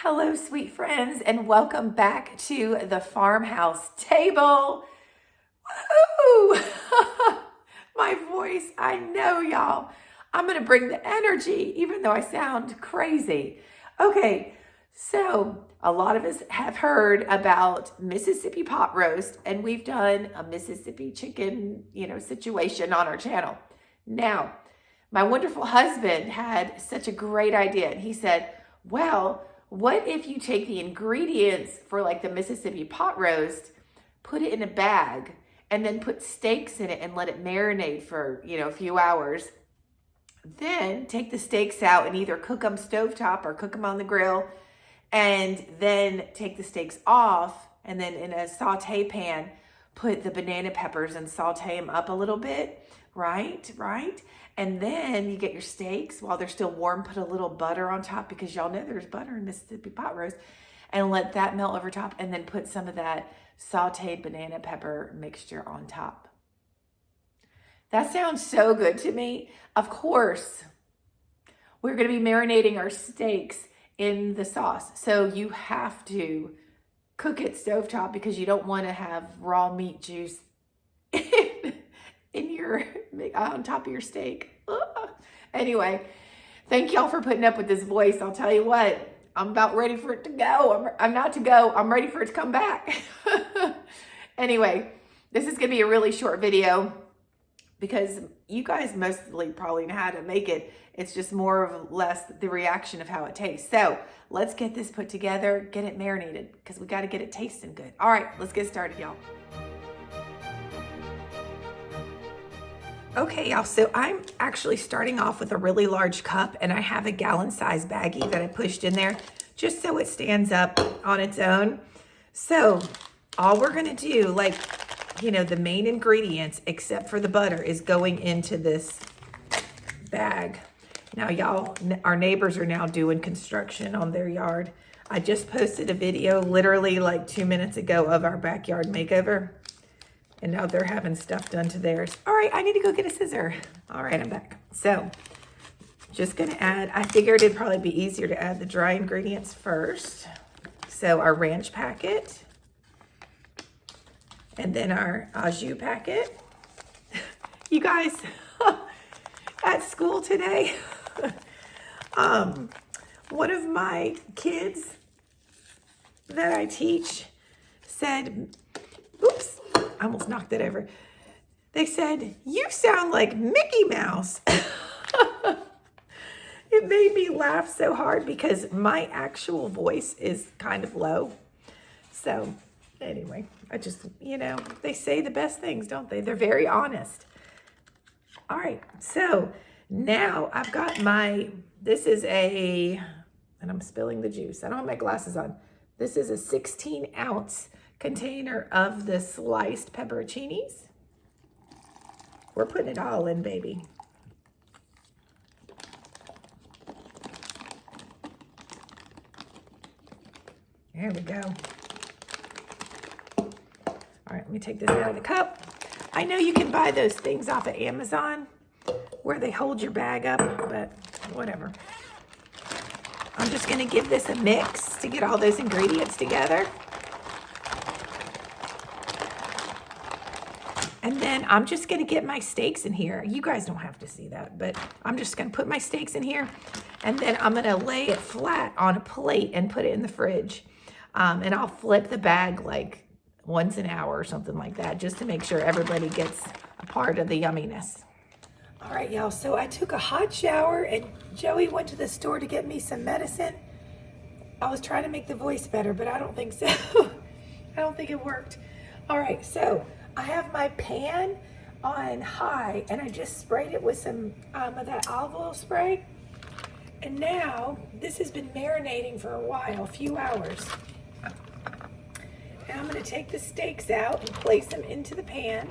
Hello, sweet friends, and welcome back to the Farmhouse Table. Woo! My voice, I know, y'all. I'm going to bring the energy, even though I sound crazy. Okay, so a lot of us have heard about Mississippi pot roast, and we've done a Mississippi chicken, situation on our channel. Now, my wonderful husband had such a great idea, and he said, well, what if you take the ingredients for like the Mississippi pot roast, put it in a bag, and then put steaks in it and let it marinate for, a few hours. Then take the steaks out and either cook them stovetop or cook them on the grill, and then take the steaks off, and then in a saute pan, put the banana peppers and saute them up a little bit, right? And then you get your steaks while they're still warm, put a little butter on top, because y'all know there's butter in Mississippi pot roast, and let that melt over top, and then put some of that sauteed banana pepper mixture on top. That sounds so good to me. Of course, we're going to be marinating our steaks in the sauce. So you have to cook it stovetop because you don't want to have raw meat juice in your on top of your steak. Anyway, thank y'all for putting up with this voice. I'll tell you what, I'm about ready for it to go. I'm not to go. I'm ready for it to come back. Anyway, this is going to be a really short video because you guys mostly probably know how to make it. It's just more or less the reaction of how it tastes. So let's get this put together, get it marinated, because we got to get it tasting good. All right, let's get started, y'all. Okay, y'all, so I'm actually starting off with a really large cup, and I have a gallon-sized baggie that I pushed in there just so it stands up on its own. So all we're gonna do, the main ingredients, except for the butter, is going into this bag. Now, y'all, our neighbors are now doing construction on their yard. I just posted a video literally like 2 minutes ago of our backyard makeover. And now they're having stuff done to theirs. All right, I need to go get a scissor. All right, I'm back. So just gonna add, I figured it'd probably be easier to add the dry ingredients first. So our ranch packet, and then our au jus packet. You guys, at school today, one of my kids that I teach said, oops, I almost knocked it over. They said, "You sound like Mickey Mouse." It made me laugh so hard because my actual voice is kind of low. So anyway, I just, they say the best things, don't they? They're very honest. All right, so now I've got and I'm spilling the juice. I don't have my glasses on. This is a 16-ounce container of the sliced pepperoncinis. We're putting it all in, baby. There we go. All right, let me take this out of the cup. I know you can buy those things off of Amazon where they hold your bag up, but whatever. I'm just gonna give this a mix to get all those ingredients together. And then I'm just gonna get my steaks in here. You guys don't have to see that, but I'm just gonna put my steaks in here, and then I'm gonna lay it flat on a plate and put it in the fridge. And I'll flip the bag like once an hour or something like that, just to make sure everybody gets a part of the yumminess. All right, y'all, so I took a hot shower and Joey went to the store to get me some medicine. I was trying to make the voice better, but I don't think so. I don't think it worked. All right, so I have my pan on high, and I just sprayed it with some of that olive oil spray. And now this has been marinating for a while, a few hours. And I'm gonna take the steaks out and place them into the pan.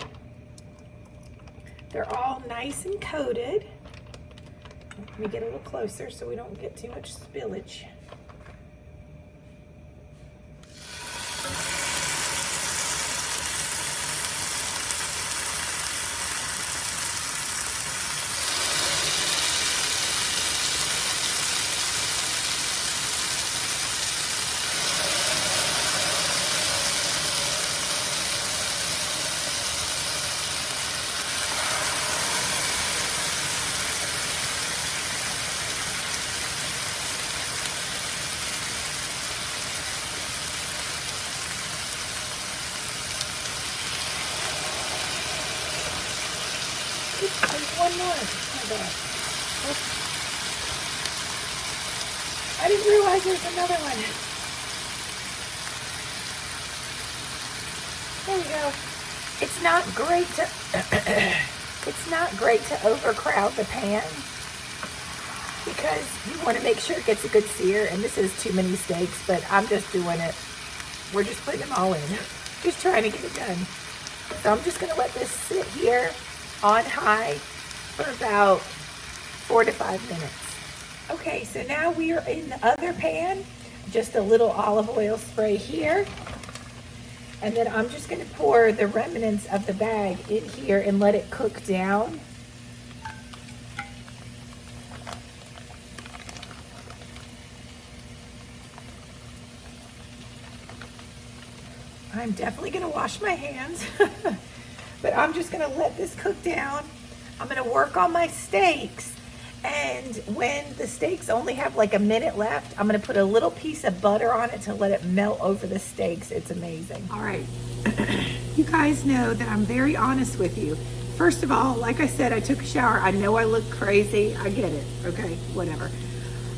They're all nice and coated. Let me get a little closer so we don't get too much spillage. There's one more. Oh, God. I didn't realize there's another one. There we go. It's not great to it's not great to overcrowd the pan because you want to make sure it gets a good sear, and this is too many steaks, but I'm just doing it. We're just putting them all in. Just trying to get it done. So I'm just going to let this sit here on high for about 4 to 5 minutes. Okay, so now we are in the other pan. Just a little olive oil spray here. And then I'm just going to pour the remnants of the bag in here and let it cook down. I'm definitely going to wash my hands, but I'm just going to let this cook down. I'm going to work on my steaks. And when the steaks only have like a minute left, I'm going to put a little piece of butter on it to let it melt over the steaks. It's amazing. All right. You guys know that I'm very honest with you. First of all, like I said, I took a shower. I know I look crazy. I get it. Okay, whatever.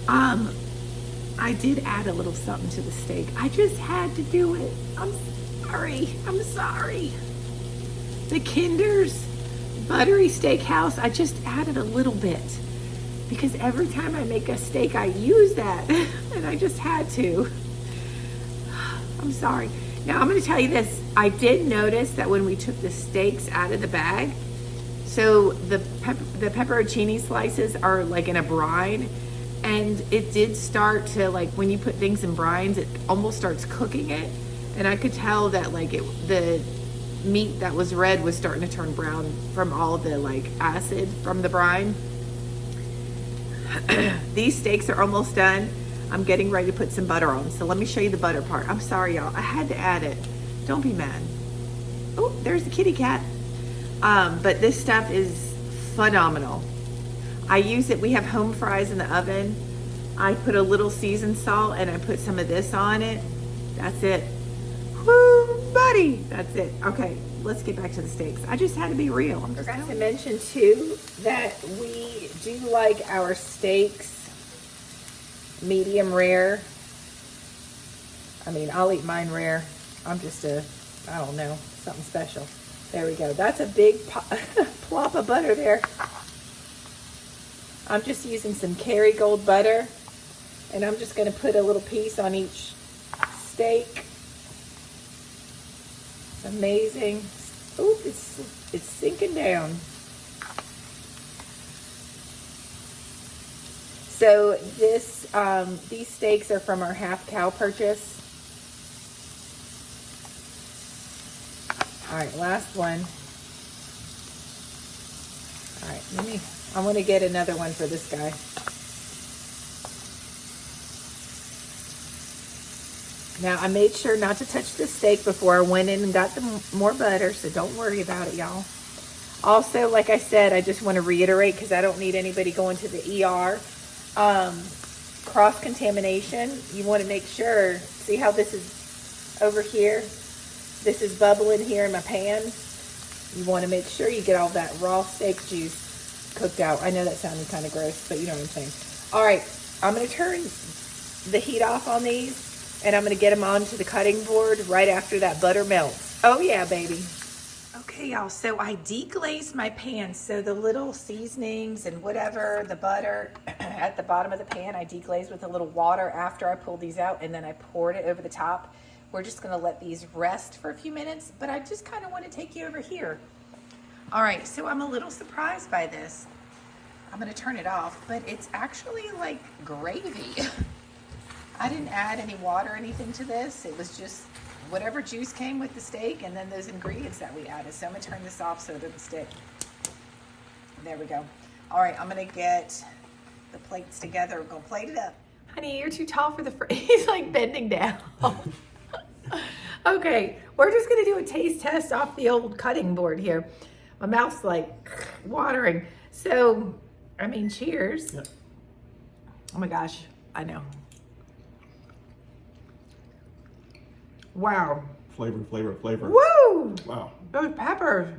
I did add a little something to the steak. I just had to do it. I'm sorry. I'm sorry. The Kinder's Buttery Steakhouse, I just added a little bit because every time I make a steak, I use that, and I just had to. I'm sorry. Now, I'm going to tell you this. I did notice that when we took the steaks out of the bag, so the pepperoncini slices are like in a brine, and it did start to, like, when you put things in brines, it almost starts cooking it, and I could tell that, like, the meat that was red was starting to turn brown from all the, like, acid from the brine. These steaks are almost done. I'm getting ready to put some butter on. So let me show you the butter part. I'm sorry, y'all. I had to add it. Don't be mad. Oh, there's the kitty cat. But this stuff is phenomenal. I use it. We have home fries in the oven. I put a little seasoned salt and I put some of this on it. That's it. Woo, buddy. That's it. Okay, let's get back to the steaks. I just had to be real. I forgot to mention too that we do like our steaks medium rare. I mean, I'll eat mine rare. I'm just I don't know, something special. There we go. That's a big plop of butter there. I'm just using some Kerrygold butter, and I'm just going to put a little piece on each steak. It's amazing. Ooh, it's sinking down. So these steaks are from our half cow purchase. All right, last one. All right, I want to get another one for this guy. Now, I made sure not to touch the steak before I went in and got more butter, so don't worry about it, y'all. Also, like I said, I just want to reiterate, because I don't need anybody going to the ER. Cross-contamination, you want to make sure, see how this is over here? This is bubbling here in my pan. You want to make sure you get all that raw steak juice cooked out. I know that sounded kind of gross, but you know what I'm saying. All right, I'm going to turn the heat off on these, and I'm going to get them onto the cutting board right after that butter melts. Oh yeah, baby. Okay, y'all, so I deglazed my pan. So the little seasonings and whatever, the butter at the bottom of the pan, I deglazed with a little water after I pulled these out, and then I poured it over the top. We're just gonna let these rest for a few minutes, but I just kind of want to take you over here. All right, so I'm a little surprised by this. I'm gonna turn it off, but it's actually like gravy. I didn't add any water or anything to this. It was just whatever juice came with the steak and then those ingredients that we added. So I'm gonna turn this off so it doesn't stick. There we go. All right, I'm gonna get the plates together. We're gonna plate it up. Honey, you're too tall for the he's like bending down. Okay, we're just gonna do a taste test off the old cutting board here. My mouth's like watering. So, I mean, cheers. Yep. Oh my gosh, I know. Wow. Flavor, flavor, flavor. Woo! Wow. Those peppers.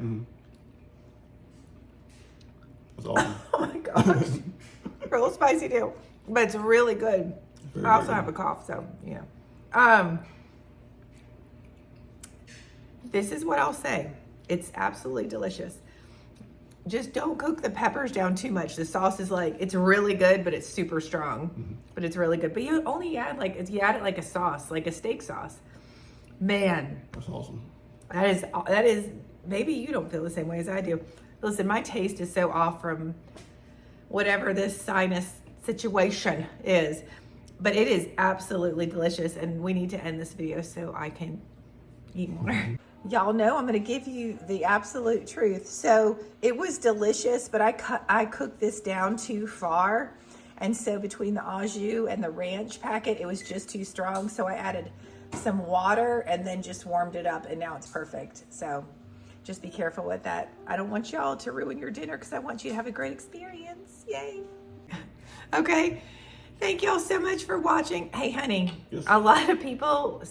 That's awesome. Oh my gosh. A little spicy too, but it's really good. I also have a cough, so yeah. This is what I'll say. It's absolutely delicious. Just don't cook the peppers down too much. The sauce is like, it's really good, but it's super strong. But it's really good. But you only add you add it like a sauce, like a steak sauce. Man. That's awesome. That is, maybe you don't feel the same way as I do. Listen, my taste is so off from whatever this sinus situation is, but it is absolutely delicious, and we need to end this video so I can eat more. Y'all know I'm going to give you the absolute truth. So it was delicious, but I cooked this down too far. And so between the au jus and the ranch packet, it was just too strong. So I added some water and then just warmed it up, and now it's perfect. So just be careful with that. I don't want y'all to ruin your dinner because I want you to have a great experience. Yay. Okay. Thank y'all so much for watching. Hey, honey, yes. A lot of people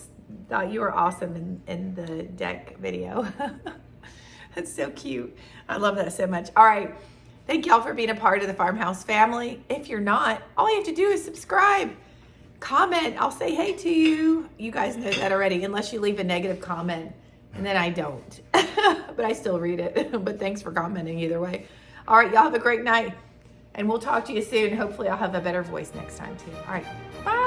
thought you were awesome in the deck video. That's so cute. I love that so much. All right. Thank y'all for being a part of the Farmhouse family. If you're not, all you have to do is subscribe, comment. I'll say hey to you. You guys know that already, unless you leave a negative comment, and then I don't. But I still read it. But thanks for commenting either way. All right, y'all have a great night, and we'll talk to you soon. Hopefully I'll have a better voice next time too. All right, bye.